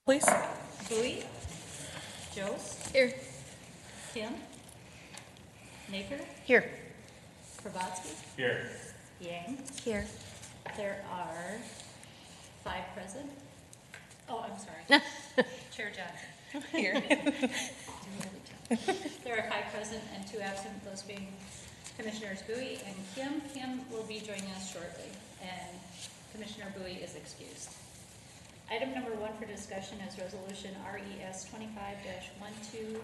Please. Bowie. Jost. Here. Kim. Naker. Here. Kravatsky. Here. Yang. Here. There are 5 present. Oh, I'm sorry. Chair Johnson. Here. There are 5 present and 2 absent, those being Commissioners Bowie and Kim. Kim will be joining us shortly, and Commissioner Bowie is excused. Item number 1 for discussion is Resolution RES 25-1275,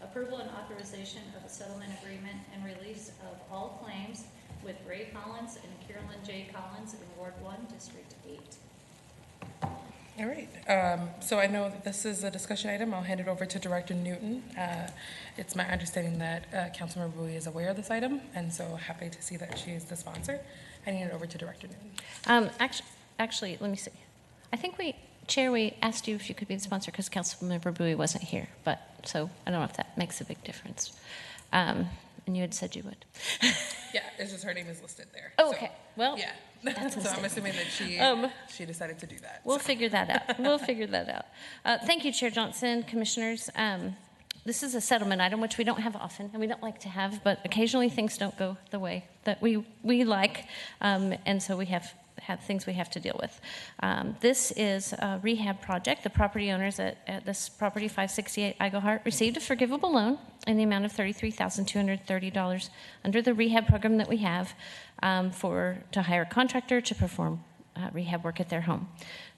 approval and authorization of a settlement agreement and release of all claims with Ray Collins and Carolyn J. Collins in Ward 1, District 8. All right. So I know that this is a discussion item. I'll hand it over to Director Newton. It's my understanding that Councilmember Bowie is aware of this item, and so happy to see that she is the sponsor. Handing it over to Director Newton. Actually, let me see. I think Chair, we asked you if you could be the sponsor because Councilmember Bowie wasn't here, but so I don't know if that makes a big difference. And you had said you would. Yeah, it's just her name is listed there. Oh, So, okay. Well, yeah. that's So I'm assuming that she decided to do that. we'll figure that out. We'll figure that out. Thank you, Chair Johnson, Commissioners. This is a settlement item, which we don't have often, and we don't like to have, but occasionally things don't go the way that we like, and so we have things we have to deal with. This is a rehab project. The property owners at this property, 568 Iglehart, received a forgivable loan in the amount of $33,230 under the rehab program that we have to hire a contractor to perform rehab work at their home.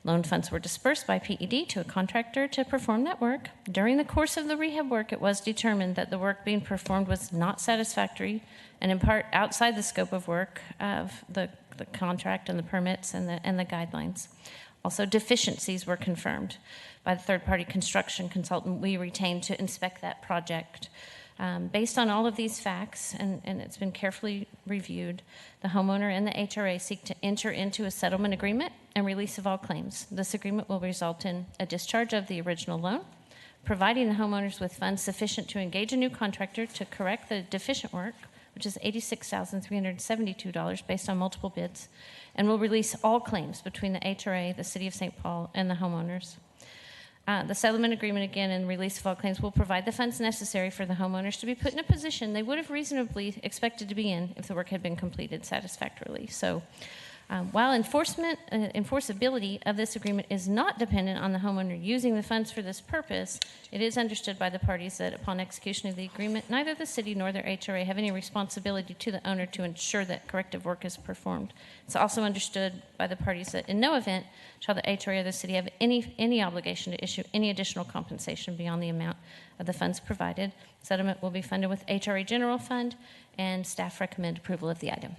Loan funds were dispersed by PED to a contractor to perform that work. During the course of the rehab work, it was determined that the work being performed was not satisfactory and in part outside the scope of work of the contract and the permits and the guidelines. Also, deficiencies were confirmed by the third-party construction consultant we retained to inspect that project. Based on all of these facts, and it's been carefully reviewed, the homeowner and the HRA seek to enter into a settlement agreement and release of all claims. This agreement will result in a discharge of the original loan, providing the homeowners with funds sufficient to engage a new contractor to correct the deficient work, which is $86,372 based on multiple bids, and will release all claims between the HRA, the City of St. Paul, and the homeowners. The settlement agreement, again, and release of all claims will provide the funds necessary for the homeowners to be put in a position they would have reasonably expected to be in if the work had been completed satisfactorily. So, while enforceability of this agreement is not dependent on the homeowner using the funds for this purpose, it is understood by the parties that upon execution of the agreement, neither the city nor their HRA have any responsibility to the owner to ensure that corrective work is performed. It's also understood by the parties that in no event shall the HRA or the city have any obligation to issue any additional compensation beyond the amount of the funds provided. Settlement will be funded with HRA General Fund, and staff recommend approval of the item.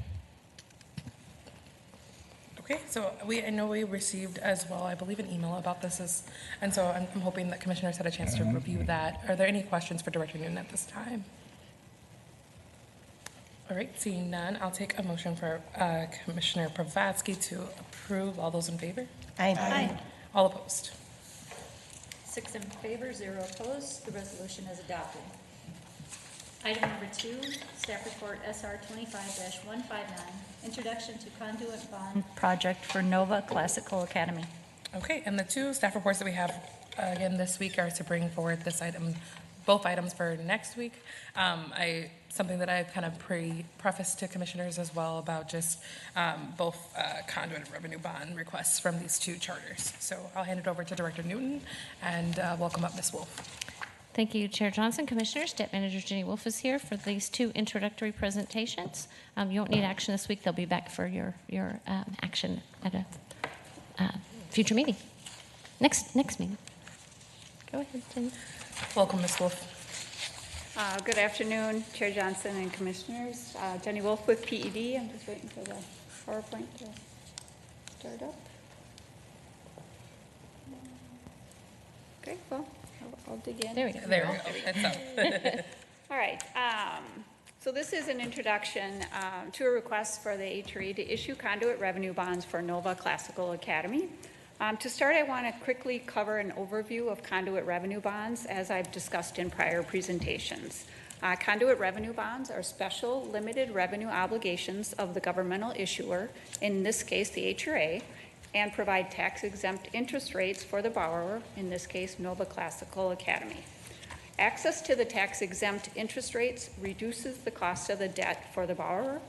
Okay, so I know we received as well, I believe, an email about this, and so I'm hoping that commissioners had a chance to review that. Are there any questions for Director Newton at this time? All right, seeing none, I'll take a motion for Commissioner Kravatsky to approve. All those in favor? Aye. Aye. All opposed? 6 in favor, 0 opposed. The resolution is adopted. Item number 2, staff report SR 25-159, introduction to conduit bond project for Nova Classical Academy. Okay, and the 2 staff reports that we have again this week are to bring forward this item, both items for next week. Something that I kind of prefaced to commissioners as well about just both conduit revenue bond requests from these 2 charters. So I'll hand it over to Director Newton and welcome up Ms. Wolf. Thank you, Chair Johnson. Commissioners, Deputy Manager Jenny Wolf is here for these 2 introductory presentations. You won't need action this week. They'll be back for your action at a future meeting. Next meeting. Go ahead, Jenny. Welcome, Ms. Wolf. Good afternoon, Chair Johnson and Commissioners. Jenny Wolf with PED. I'm just waiting for the PowerPoint to start up. Okay, well, I'll dig in. There we go. There we go. It's up. All right. So this is an introduction to a request for the HRE to issue conduit revenue bonds for Nova Classical Academy. To start, I want to quickly cover an overview of conduit revenue bonds as I've discussed in prior presentations. Conduit revenue bonds are special limited revenue obligations of the governmental issuer, in this case the HRA, and provide tax-exempt interest rates for the borrower, in this case, Nova Classical Academy. Access to the tax-exempt interest rates reduces the cost of the debt for the borrower.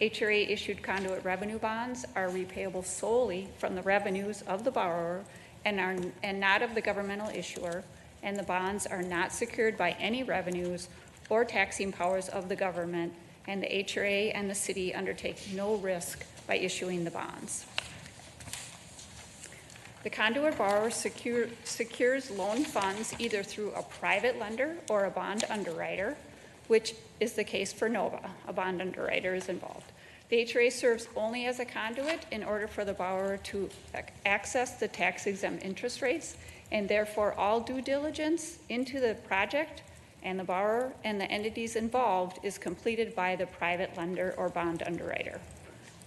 HRA-issued conduit revenue bonds are repayable solely from the revenues of the borrower and not of the governmental issuer, and the bonds are not secured by any revenues or taxing powers of the government, and the HRA and the city undertake no risk by issuing the bonds. The conduit borrower secures loan funds either through a private lender or a bond underwriter, which is the case for Nova. A bond underwriter is involved. The HRA serves only as a conduit in order for the borrower to access the tax-exempt interest rates, and therefore all due diligence into the project and the borrower and the entities involved is completed by the private lender or bond underwriter.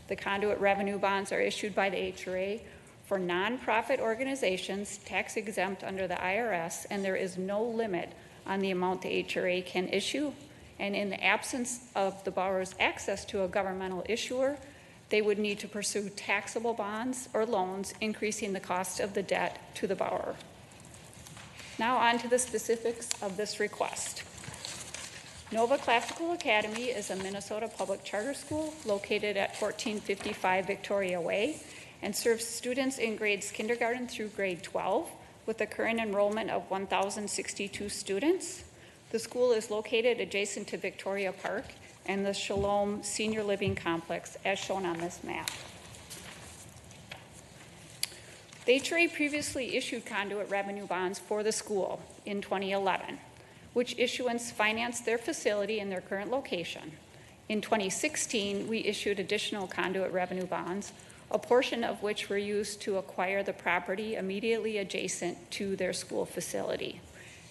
The conduit revenue bonds are issued by the HRA for nonprofit organizations tax exempt under the IRS, and there is no limit on the amount the HRA can issue. And in the absence of the borrower's access to a governmental issuer, they would need to pursue taxable bonds or loans, increasing the cost of the debt to the borrower. Now on to the specifics of this request. Nova Classical Academy is a Minnesota public charter school located at 1455 Victoria Way and serves students in grades kindergarten through grade 12 with a current enrollment of 1,062 students. The school is located adjacent to Victoria Park and the Shalom Senior Living Complex as shown on this map. The HRA previously issued conduit revenue bonds for the school in 2011, which issuance financed their facility in their current location. In 2016, we issued additional conduit revenue bonds, a portion of which were used to acquire the property immediately adjacent to their school facility.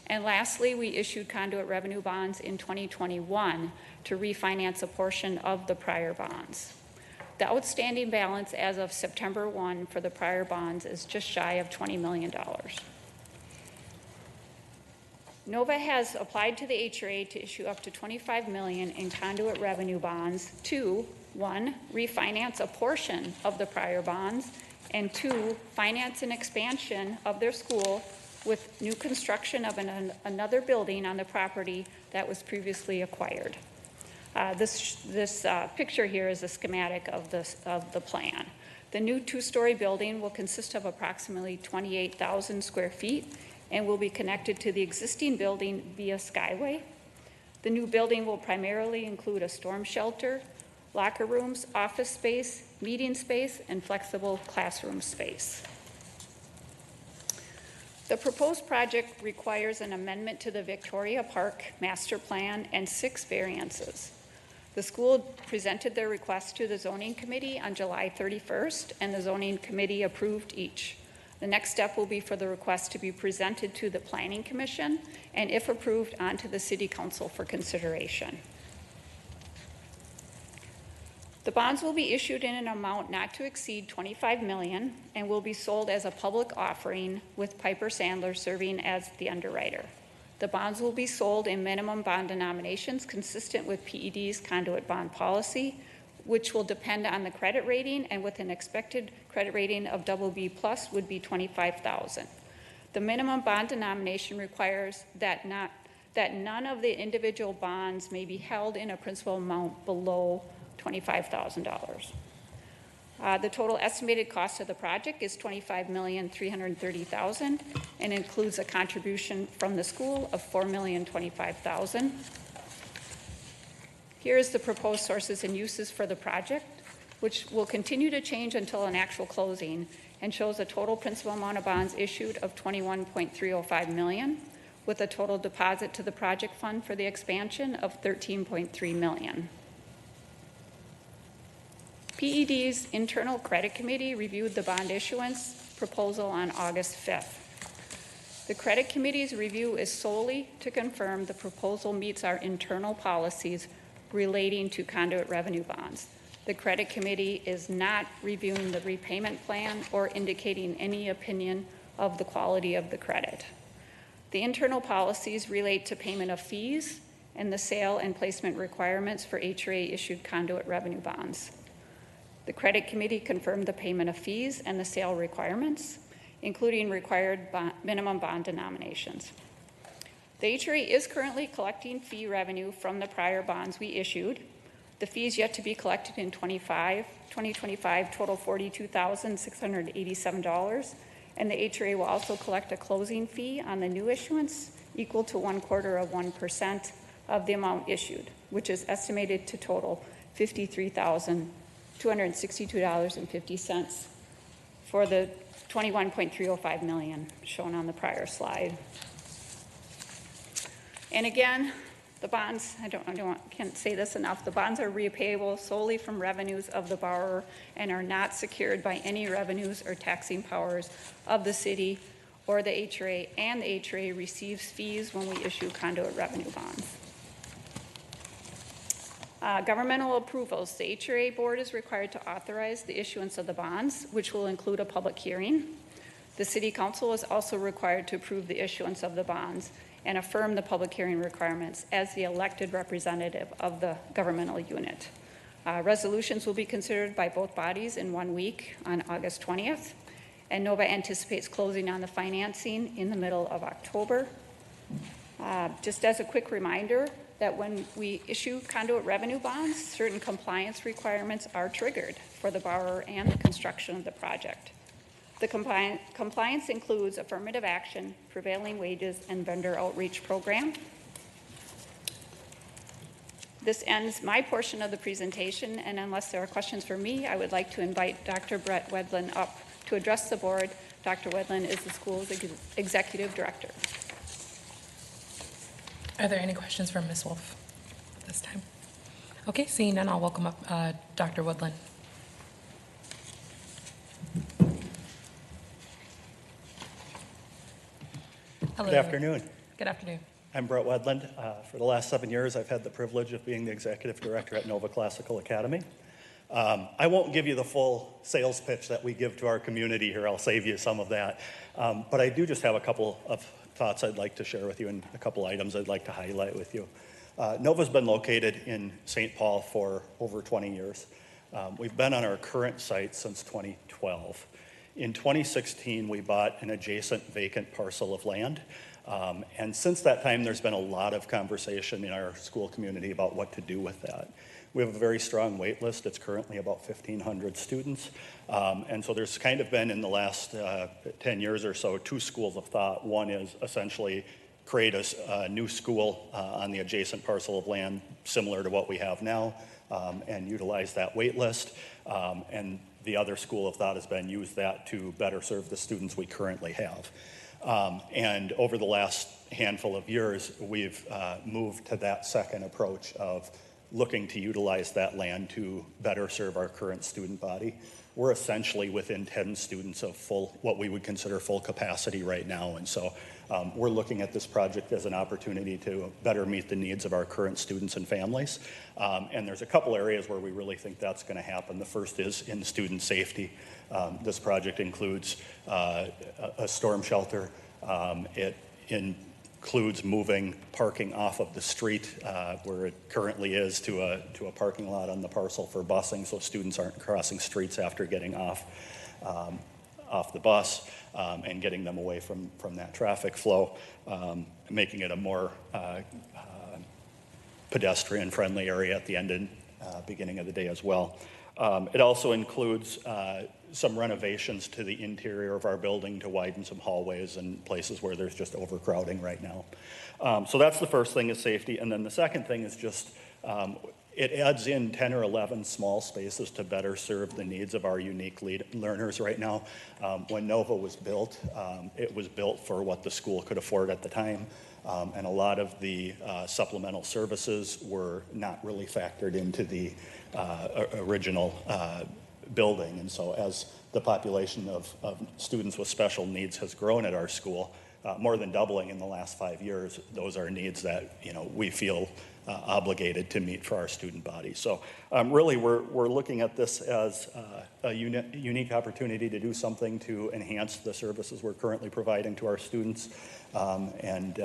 And lastly, we issued conduit revenue bonds in 2021 to refinance a portion of the prior bonds. The outstanding balance as of September 1 for the prior bonds is just shy of $20 million. Nova has applied to the HRA to issue up to $25 million in conduit revenue bonds to, 1, refinance a portion of the prior bonds, and 2, finance an expansion of their school with new construction of another building on the property that was previously acquired. This picture here is a schematic of the plan. The new two-story building will consist of approximately 28,000 square feet and will be connected to the existing building via skyway. The new building will primarily include a storm shelter, locker rooms, office space, meeting space, and flexible classroom space. The proposed project requires an amendment to the Victoria Park Master Plan and 6 variances. The school presented their request to the Zoning Committee on July 31st, and the Zoning Committee approved each. The next step will be for the request to be presented to the Planning Commission, and if approved, onto the City Council for consideration. The bonds will be issued in an amount not to exceed $25 million and will be sold as a public offering with Piper Sandler serving as the underwriter. The bonds will be sold in minimum bond denominations consistent with PED's conduit bond policy, which will depend on the credit rating, and with an expected credit rating of BB+ would be $25,000. The minimum bond denomination requires that none of the individual bonds may be held in a principal amount below $25,000. The total estimated cost of the project is $25,330,000 and includes a contribution from the school of $4,025,000. Here is the proposed sources and uses for the project, which will continue to change until an actual closing, and shows a total principal amount of bonds issued of $21.305 million, with a total deposit to the project fund for the expansion of $13.3 million. PED's internal credit committee reviewed the bond issuance proposal on August 5th. The credit committee's review is solely to confirm the proposal meets our internal policies relating to conduit revenue bonds. The credit committee is not reviewing the repayment plan or indicating any opinion of the quality of the credit. The internal policies relate to payment of fees and the sale and placement requirements for HRA-issued conduit revenue bonds. The credit committee confirmed the payment of fees and the sale requirements, including required minimum bond denominations. The HRA is currently collecting fee revenue from the prior bonds we issued. The fees yet to be collected in 2025 total $42,687, and the HRA will also collect a closing fee on the new issuance equal to 0.25% of the amount issued, which is estimated to total $53,262.50 for the $21.305 million shown on the prior slide. And again, the bonds, can't say this enough, the bonds are repayable solely from revenues of the borrower and are not secured by any revenues or taxing powers of the city or the HRA, and the HRA receives fees when we issue conduit revenue bonds. Governmental approvals. The HRA board is required to authorize the issuance of the bonds, which will include a public hearing. The city council is also required to approve the issuance of the bonds and affirm the public hearing requirements as the elected representative of the governmental unit. Resolutions will be considered by both bodies in 1 week on August 20th, and NOVA anticipates closing on the financing in the middle of October. Just as a quick reminder that when we issue conduit revenue bonds, certain compliance requirements are triggered for the borrower and the construction of the project. The compliance includes affirmative action, prevailing wages, and vendor outreach program. This ends my portion of the presentation, and unless there are questions for me, I would like to invite Dr. Brett Wedlin up to address the board. Dr. Wedlin is the school's executive director. Are there any questions for Ms. Wolf at this time? Okay, seeing none, I'll welcome up Dr. Woodland. Hello. Good afternoon. Good afternoon. I'm Brett Wedland. For the last 7 years, I've had the privilege of being the executive director at Nova Classical Academy. I won't give you the full sales pitch that we give to our community here. I'll save you some of that. But I do just have a couple of thoughts I'd like to share with you and a couple items I'd like to highlight with you. Nova's been located in St. Paul for over 20 years. We've been on our current site since 2012. In 2016, we bought an adjacent vacant parcel of land. And since that time, there's been a lot of conversation in our school community about what to do with that. We have a very strong wait list. It's currently about 1,500 students. And so there's kind of been in the last 10 years or so, two schools of thought. One is essentially create a new school on the adjacent parcel of land similar to what we have now and utilize that wait list. And the other school of thought has been use that to better serve the students we currently have. And over the last handful of years, we've moved to that second approach of looking to utilize that land to better serve our current student body. We're essentially within 10 students of what we would consider full capacity right now. And so we're looking at this project as an opportunity to better meet the needs of our current students and families. And there's a couple areas where we really think that's going to happen. The first is in student safety. This project includes a storm shelter. It includes moving parking off of the street where it currently is to a parking lot on the parcel for busing, so students aren't crossing streets after getting off the bus, and getting them away from that traffic flow, making it a more pedestrian-friendly area at the end and beginning of the day as well. It also includes some renovations to the interior of our building to widen some hallways and places where there's just overcrowding right now. So that's the first thing, is safety. And then the second thing is just it adds in 10 or 11 small spaces to better serve the needs of our unique learners right now. When Nova was built, it was built for what the school could afford at the time. And a lot of the supplemental services were not really factored into the original building. And so as the population of students with special needs has grown at our school, more than doubling in the last 5 years, those are needs that we feel obligated to meet for our student body. So really we're looking at this as a unique opportunity to do something to enhance the services we're currently providing to our students, and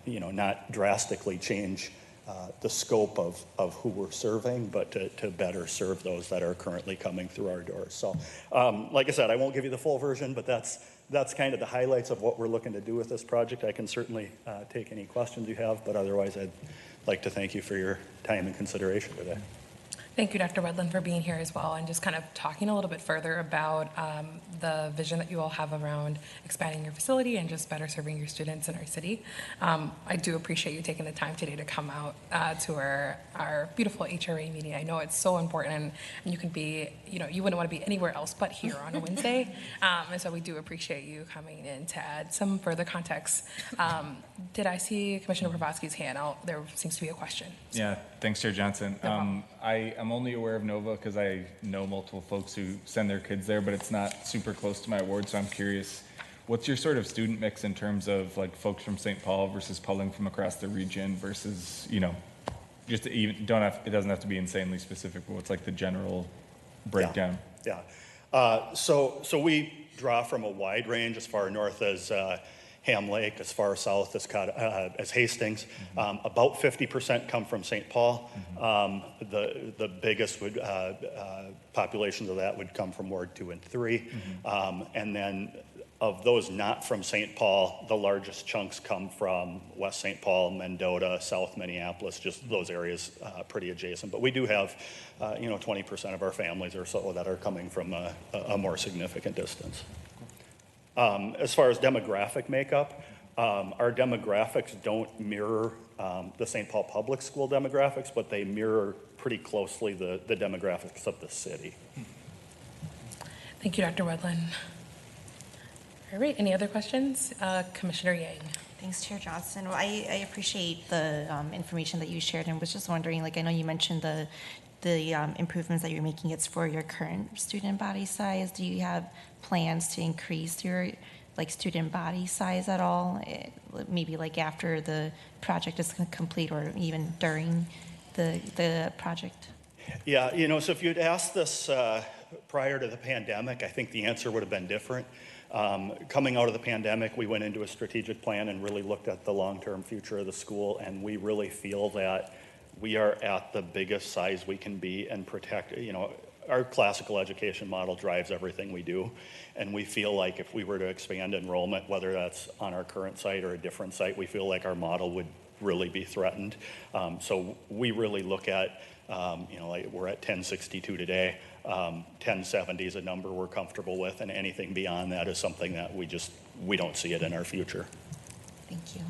not drastically change the scope of who we're serving, but to better serve those that are currently coming through our doors. So, like I said, I won't give you the full version, but that's kind of the highlights of what we're looking to do with this project. I can certainly take any questions you have, but otherwise I'd like to thank you for your time and consideration today. Thank you, Dr. Wedland, for being here as well and just kind of talking a little bit further about the vision that you all have around expanding your facility and just better serving your students in our city. I do appreciate you taking the time today to come out to our beautiful HRA meeting. I know it's so important, and you can be, you wouldn't want to be anywhere else but here on a Wednesday. And so we do appreciate you coming in to add some further context. Did I see Commissioner Provoski's hand? There seems to be a question. So. Yeah, thanks, Chair Johnson. No problem. I'm only aware of Nova because I know multiple folks who send their kids there, but it's not super close to my ward, so I'm curious, what's your sort of student mix in terms of like folks from St. Paul versus pulling from across the region versus, just even it doesn't have to be insanely specific, but what's like the general breakdown? Yeah. So we draw from a wide range as far north as Ham Lake, as far south as Hastings. About 50% come from St. Paul. The biggest populations of that would come from Ward 2 and 3. And then of those not from St. Paul, the largest chunks come from West St. Paul, Mendota, South Minneapolis, just those areas pretty adjacent. But we do have, 20% of our families or so that are coming from a more significant distance. As far as demographic makeup, our demographics don't mirror the St. Paul Public School demographics, but they mirror pretty closely the demographics of the city. Thank you, Dr. Wedland. All right, any other questions? Commissioner Yang. Thanks, Chair Johnson. Well, I appreciate the information that you shared, and was just wondering, I know you mentioned the improvements that you're making, it's for your current student body size. Do you have plans to increase your student body size at all? Maybe after the project is complete or even during the project? Yeah, so if you'd asked this prior to the pandemic, I think the answer would have been different. Coming out of the pandemic, we went into a strategic plan and really looked at the long-term future of the school, and we really feel that we are at the biggest size we can be and protect, our classical education model drives everything we do, and we feel like if we were to expand enrollment, whether that's on our current site or a different site, we feel like our model would really be threatened. So we really look at, we're at 1062 today. 1070 is a number we're comfortable with, and anything beyond that is something that we don't see it in our future. Thank you.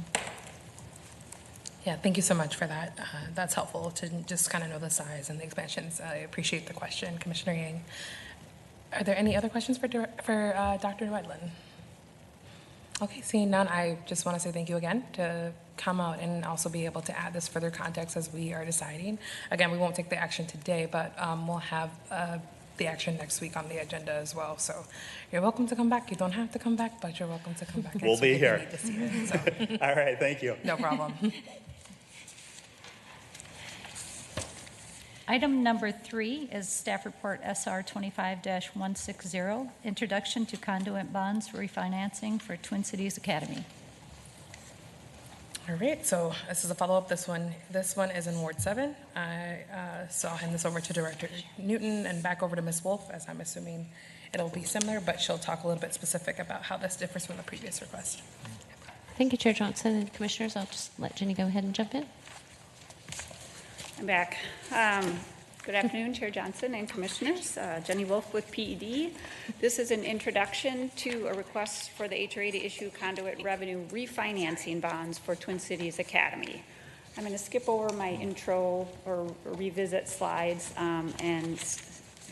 Yeah, thank you so much for that. That's helpful to just kind of know the size and the expansions. I appreciate the question, Commissioner Yang. Are there any other questions for Dr. Wedland? Okay, seeing none, I just want to say thank you again to come out and also be able to add this further context as we are deciding. Again, we won't take the action today, but we'll have the action next week on the agenda as well. So you're welcome to come back. You don't have to come back, but you're welcome to come back. We'll be here. To see it, so. All right, thank you. No problem. Item number 3 is Staff Report SR 25-160, Introduction to Conduit Bonds Refinancing for Twin Cities Academy. All right, so this is a follow-up. This one is in Ward 7. So I'll hand this over to Director Newton and back over to Ms. Wolf, as I'm assuming it'll be similar, but she'll talk a little bit specific about how this differs from the previous request. Thank you, Chair Johnson and Commissioners. I'll just let Jenny go ahead and jump in. I'm back. Good afternoon, Chair Johnson and Commissioners. Jenny Wolf with PED. This is an introduction to a request for the HRA to issue conduit revenue refinancing bonds for Twin Cities Academy. I'm going to skip over my intro or revisit slides and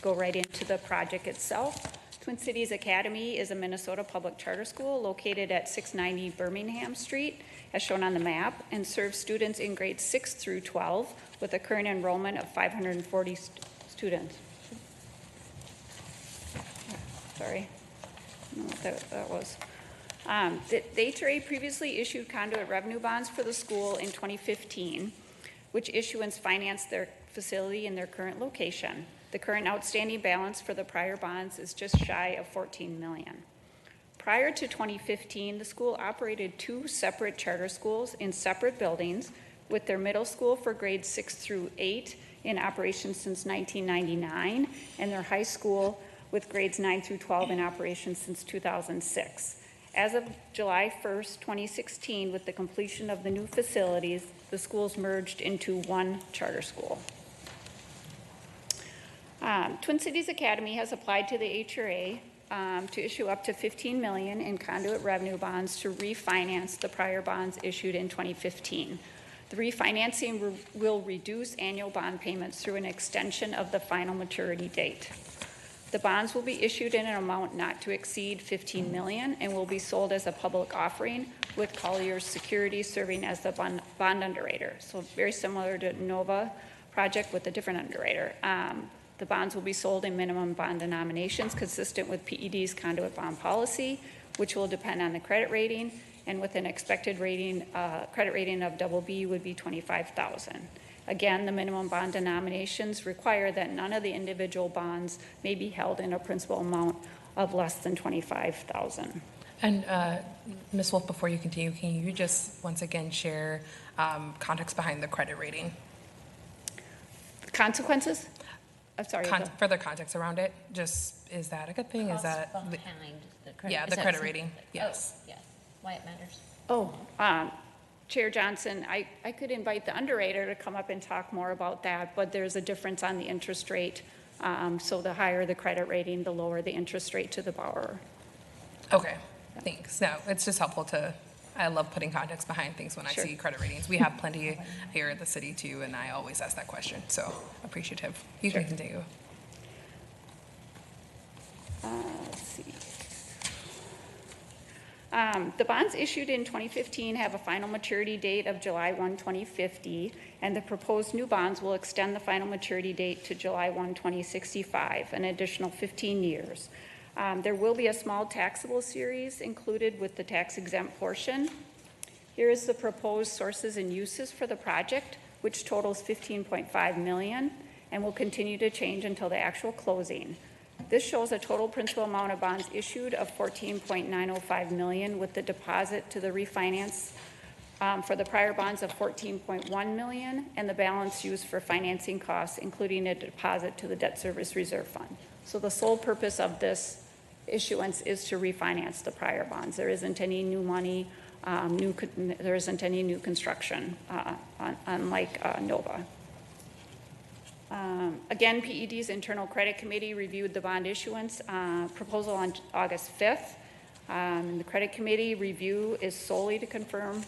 go right into the project itself. Twin Cities Academy is a Minnesota public charter school located at 690 Birmingham Street, as shown on the map, and serves students in grades 6 through 12 with a current enrollment of 540 students. Sorry, I don't know what that was. The HRA previously issued conduit revenue bonds for the school in 2015, which issuance financed their facility in their current location. The current outstanding balance for the prior bonds is just shy of $14 million. Prior to 2015, the school operated 2 separate charter schools in separate buildings, with their middle school for grades 6 through 8 in operation since 1999, and their high school with grades 9 through 12 in operation since 2006. As of July 1st, 2016, with the completion of the new facilities, the schools merged into one charter school. Twin Cities Academy has applied to the HRA to issue up to $15 million in conduit revenue bonds to refinance the prior bonds issued in 2015. The refinancing will reduce annual bond payments through an extension of the final maturity date. The bonds will be issued in an amount not to exceed $15 million and will be sold as a public offering, with Collier's Securities serving as the bond underwriter. So very similar to Nova project with a different underwriter. The bonds will be sold in minimum bond denominations consistent with PED's conduit bond policy, which will depend on the credit rating, and with an expected rating, credit rating of BB would be $25,000. Again, the minimum bond denominations require that none of the individual bonds may be held in a principal amount of less than $25,000. And Ms. Wolf, before you continue, can you just once again share context behind the credit rating? Consequences? I'm sorry. Further context around it. Just, is that a good thing? Is that Behind the credit? yeah, is the that credit some- rating? Yes. Oh, yes, why it matters. Oh, Chair Johnson, I could invite the underwriter to come up and talk more about that, but there's a difference on the interest rate. So the higher the credit rating, the lower the interest rate to the borrower. Okay. Thanks. No, it's just helpful to. I love putting context behind things when Sure. I see credit ratings. We have plenty here at the city too, and I always ask that question. So appreciative. You Sure. can continue. Let's see. The bonds issued in 2015 have a final maturity date of July 1, 2050, and the proposed new bonds will extend the final maturity date to July 1, 2065, an additional 15 years. There will be a small taxable series included with the tax-exempt portion. Here is the proposed sources and uses for the project, which totals $15.5 million and will continue to change until the actual closing. This shows a total principal amount of bonds issued of $14.905 million, with the deposit to the refinance for the prior bonds of $14.1 million, and the balance used for financing costs, including a deposit to the debt service reserve fund. So the sole purpose of this issuance is to refinance the prior bonds. There isn't any new money, there isn't any new construction, unlike Nova. Again, PED's internal credit committee reviewed the bond issuance proposal on August 5th. The credit committee review is solely to confirm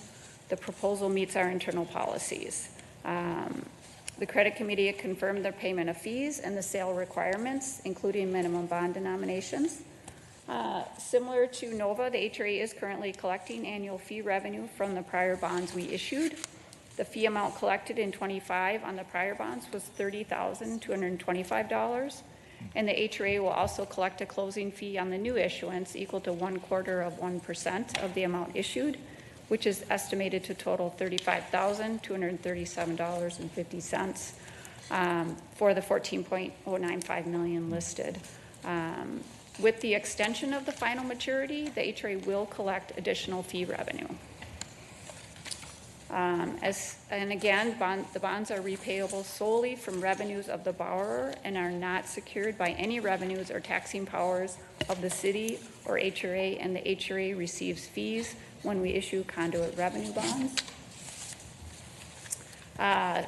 the proposal meets our internal policies. The credit committee confirmed their payment of fees and the sale requirements, including minimum bond denominations. Similar to Nova, the HRA is currently collecting annual fee revenue from the prior bonds we issued. The fee amount collected in 25 on the prior bonds was $30,225, and the HRA will also collect a closing fee on the new issuance equal to 0.25% of the amount issued, which is estimated to total $35,237.50 for the $14.095 million listed. With the extension of the final maturity, the HRA will collect additional fee revenue. And again, the bonds are repayable solely from revenues of the borrower and are not secured by any revenues or taxing powers of the city or HRA, and the HRA receives fees when we issue conduit revenue bonds.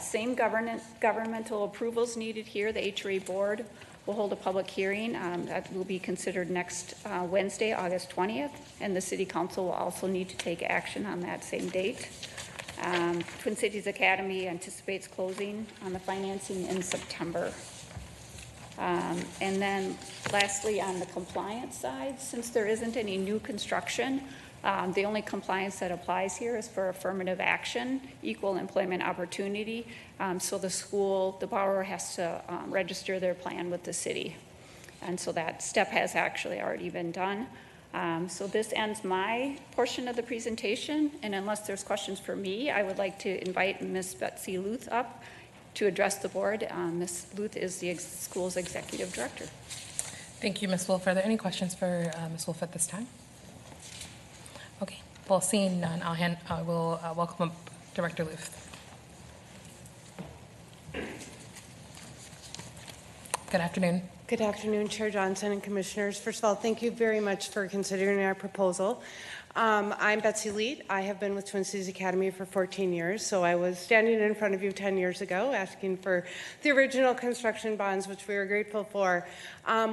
Same governmental approvals needed here. The HRA board will hold a public hearing that will be considered next Wednesday, August 20th, and the city council will also need to take action on that same date. Twin Cities Academy anticipates closing on the financing in September. And then lastly, on the compliance side, since there isn't any new construction, the only compliance that applies here is for affirmative action, equal employment opportunity. So the borrower has to register their plan with the city. And so that step has actually already been done. So this ends my portion of the presentation, and unless there's questions for me, I would like to invite Ms. Betsy Luth up to address the board. Ms. Luth is the school's executive director. Thank you, Ms. Wolf. Are there any questions for Ms. Wolf at this time? Okay. Well, seeing none, I will welcome up Director Luth. Good afternoon. Good afternoon, Chair Johnson and Commissioners. First of all, thank you very much for considering our proposal. I'm Betsy Leet. I have been with Twin Cities Academy for 14 years, so I was standing in front of you 10 years ago asking for the original construction bonds, which we are grateful for.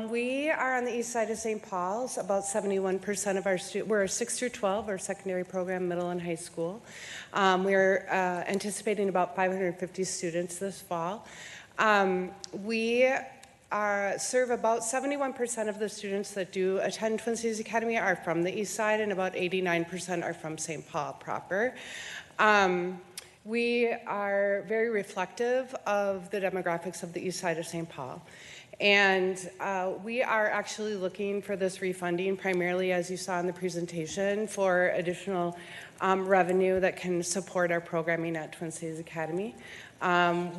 We are on the east side of St. Paul's. About 71% of our students, we're a 6 through 12, our secondary program, middle and high school. We're anticipating about 550 students this fall. We serve about 71% of the students that do attend Twin Cities Academy are from the east side, and about 89% are from St. Paul proper. We are very reflective of the demographics of the east side of St. Paul. And we are actually looking for this refunding primarily, as you saw in the presentation, for additional revenue that can support our programming at Twin Cities Academy.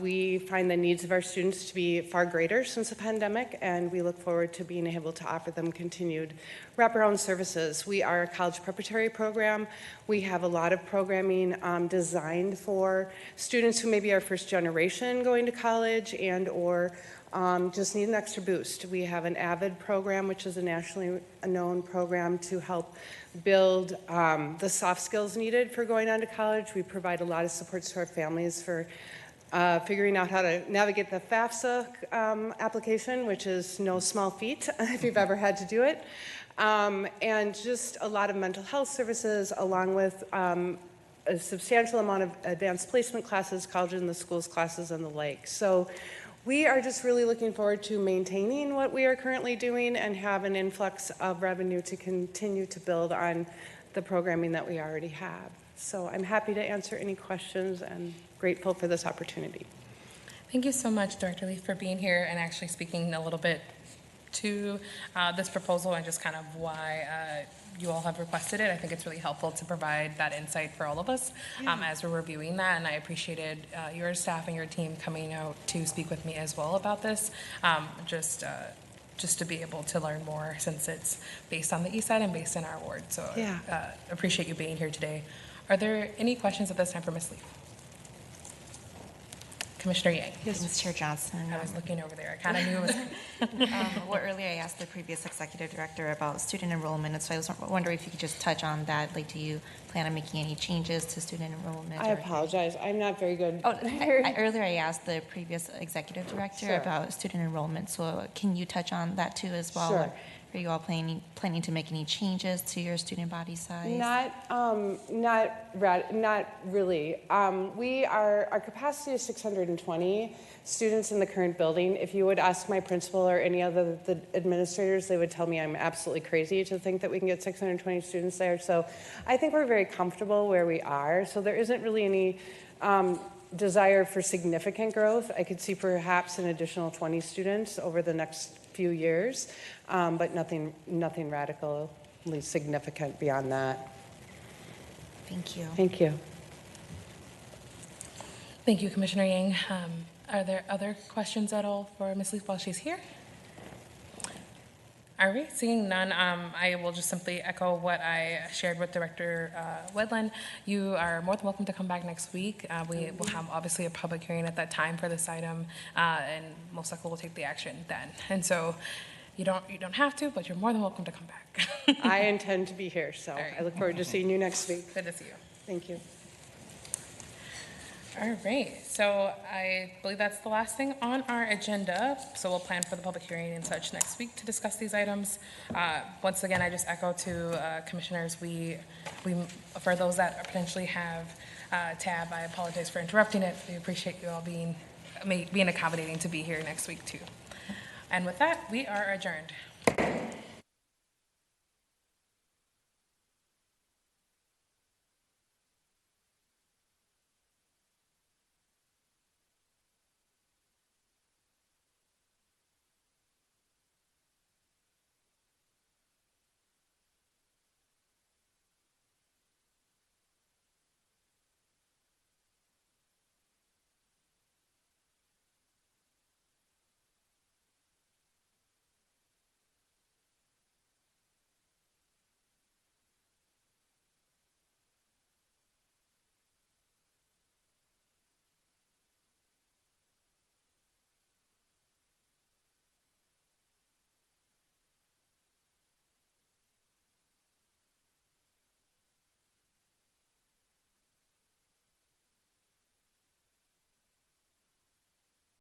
We find the needs of our students to be far greater since the pandemic, and we look forward to being able to offer them continued wraparound services. We are a college preparatory program. We have a lot of programming designed for students who maybe are first generation going to college and or just need an extra boost. We have an AVID program, which is a nationally known program to help build the soft skills needed for going on to college. We provide a lot of supports to our families for figuring out how to navigate the FAFSA application, which is no small feat if you've ever had to do it. And just a lot of mental health services, along with a substantial amount of advanced placement classes, college in the schools classes, and the like. So we are just really looking forward to maintaining what we are currently doing and have an influx of revenue to continue to build on the programming that we already have. So I'm happy to answer any questions and grateful for this opportunity. Thank you so much, Director Leaf, for being here and actually speaking a little bit to this proposal and just kind of why you all have requested it. I think it's really helpful to provide that insight for all of us as we're reviewing that, and I appreciated your staff and your team coming out to speak with me as well about this, just to be able to learn more, since it's based on the east side and based in our ward. So appreciate you being here today. Are there any questions at this time for Ms. Leaf? Commissioner Yang. Yes, Ms. Chair Johnson. I was looking over there. I kind of knew it was. Well, earlier I asked the previous executive director about student enrollment, and so I was wondering if you could just touch on that. Like, do you plan on making any changes to student enrollment? I apologize. I'm not very good. Oh, earlier I asked the previous executive director about student enrollment, so can you touch on that too as well? Sure. Are you all planning to make any changes to your student body size? Not really. Our capacity is 620 students in the current building. If you would ask my principal or any other the administrators, they would tell me I'm absolutely crazy to think that we can get 620 students there. So I think we're very comfortable where we are. So there isn't really any desire for significant growth. I could see perhaps an additional 20 students over the next few years, but nothing radically significant beyond that. Thank you. Thank you. Thank you, Commissioner Yang. Are there other questions at all for Ms. Leaf while she's here? All right, seeing none, I will just simply echo what I shared with Director Wedland. You are more than welcome to come back next week. We will have obviously a public hearing at that time for this item, and most likely we'll take the action then. And so you don't have to, but you're more than welcome to come back. I intend to be here, so right. I look forward to seeing you next week. Good to see you. Thank you. All right, so I believe that's the last thing on our agenda. So we'll plan for the public hearing and such next week to discuss these items. Once again, I just echo to commissioners, we for those that potentially have tab, I apologize for interrupting it. We appreciate you all being accommodating to be here next week too. And with that, we are adjourned.